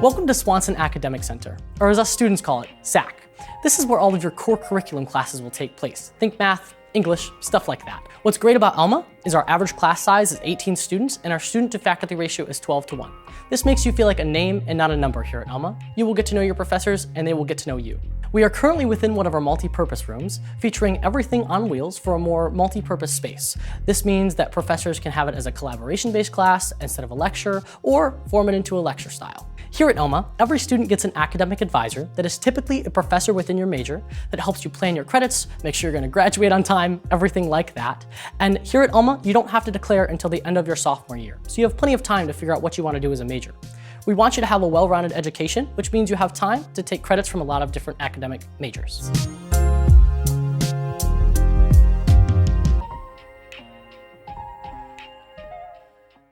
Welcome to Swanson Academic Center, or as us students call it, SAC. This is where all of your core curriculum classes will take place. Think math, English, stuff like that. What's great about Alma is our average class size is 18 students and our student to faculty ratio is 12:1. This makes you feel like a name and not a number here at Alma. You will get to know your professors and they will get to know you. We are currently within one of our multi-purpose rooms, featuring everything on wheels for a more multi-purpose space. This means that professors can have it as a collaboration-based class instead of a lecture, or form it into a lecture style. Here at Alma, every student gets an academic advisor that is typically a professor within your major that helps you plan your credits, make sure you're going to graduate on time, everything like that. And here at Alma, you don't have to declare until the end of your sophomore year, so you have plenty of time to figure out what you want to do as a major. We want you to have a well-rounded education, which means you have time to take credits from a lot of different academic majors.